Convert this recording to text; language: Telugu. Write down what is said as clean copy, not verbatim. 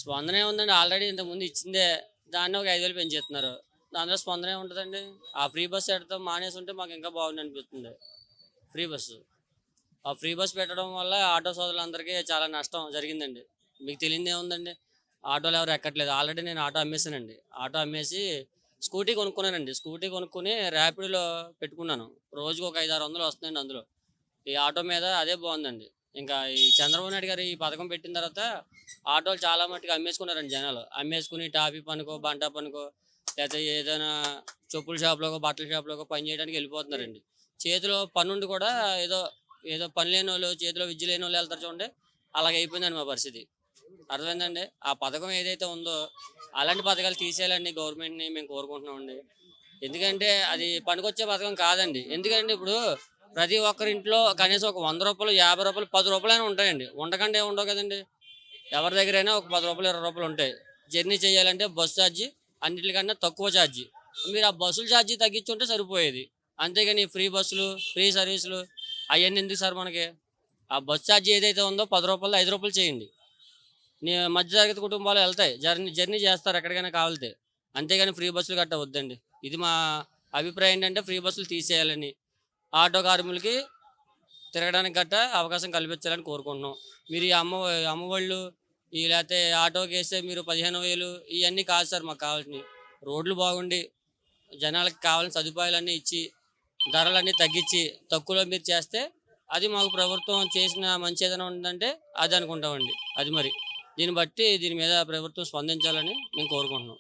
స్పందన ఏముందండి, ఆల్రెడీ ఇంతకుముందు ఇచ్చిందే. దాన్ని ఒక 5,000 పెంచేస్తున్నారు. దానిలో స్పందన ఏముంటదండి? ఆ ఫ్రీ బస్ ఎడతాం మానేసుంటే మాకు ఇంకా బాగుండనిపిస్తుంది. Free bus. ఆ ఫ్రీ బస్ పెట్టడం వల్ల ఆటో సోదరులందరికీ చాలా నష్టం జరిగిందండి. మీకు తెలియనిదేముందండి? ఆటోలు ఎవరు ఎక్కట్లేదు. ఆల్రెడీ నేను ఆటో అమ్మేసానండి. ఆటో అమ్మేసి స్కూటీ కొనుక్కున్నానండి. స్కూటీ కొనుక్కొని ర్యాపిడోలో పెట్టుకున్నాను. రోజుకి ఒక 5, 600 వస్తున్నాయండి అందులో. ఈ ఆటో మీద అదే బాగుందండి. ఇంకా ఈ చంద్రబాబు నాయుడు గారు ఈ పథకం పెట్టిన తర్వాత ఆటోలు చాలా మట్టుకు అమ్మేసుకున్నారండి జనాలు. అమ్మేసుకుని టాపీ పనికో, బంటా పనికో, లేకపోతే ఏదైనా చెప్పుల షాప్‌లోకో, బట్టల షాప్‌లోకో పని చేయడానికి వెళ్ళిపోతున్నారండి. చేతిలో పనుండి కూడా ఏదో ఏదో పని లేనోళ్ళు, చేతిలో విద్య లేనోళ్ళు ఎళ్తారు చూడండి. అలాగయిపోయిందండి మా పరిస్థితి. అర్థమైందండి? ఆ పథకం ఏదైతే ఉందో అలాంటి పథకాలు తీసేయాలని గవర్నమెంట్‌ని మేము కోరుకుంటున్నామండి. ఎందుకంటే అది పనికొచ్చే పథకం కాదండి. ఎందుకంటే ఇప్పుడు ప్రతి ఒక్కరి ఇంట్లో కనీసం ఒక రూ. 100, రూ. 50, రూ. 10 ఉంటాయండి. ఉండకుండా ఏమి ఉండవు కదండీ! ఎవరి దగ్గరైనా ఒక రూ. 10, రూ. 20 ఉంటాయి. జర్నీ చేయాలంటే బస్ ఛార్జీ అన్నిట్లికన్నా తక్కువ ఛార్జీ. మీరు ఆ బస్సుల ఛార్జీ తగ్గించుంటే సరిపోయేది. అంతేగాని ఫ్రీ బస్సులు, ఫ్రీ సర్వీసులు అయన్నీ ఎందుకు సార్ మనకి? ఆ బస్ ఛార్జీ ఏదైతే ఉందో రూ. 10, రూ. 5 చేయండి. మధ్య తరగతి కుటుంబాలు ఎళ్తాయి. జర్నీ జర్నీ చేస్తారు ఎక్కడికైనా కావాలితే. అంతేగాని ఫ్రీ బస్సులు గట్టా వద్దండి. ఇది మా అభిప్రాయం ఏంటంటే ఫ్రీ బస్సులు తీసేయాలని. ఆటో కార్మికులకి తిరగడానికి గట్టా అవకాశం కల్పించాలని కోరుకుంటున్నాం. మీరు ఈ అమ్మఒళ్ళు ఈ లేతే ఆటోకేస్తే మీరు 15,000 ఇయన్నీ కాదు సార్ మాకు కావాల్సినయి. రోడ్లు బాగుండి, జనాలకి కావాల్సిన సదుపాయాలన్నీ ఇచ్చి, ధరలన్నీ తగ్గించి, తక్కువలో మీరు చేస్తే అది మాకు ప్రభుత్వం చేసిన మంచి ఏదైనా ఉందంటే అది అనుకుంటామండి. అది మరి. దీన్ని బట్టి దీని మీద ప్రభుత్వం స్పందించాలని మేము కోరుకుంటున్నాం.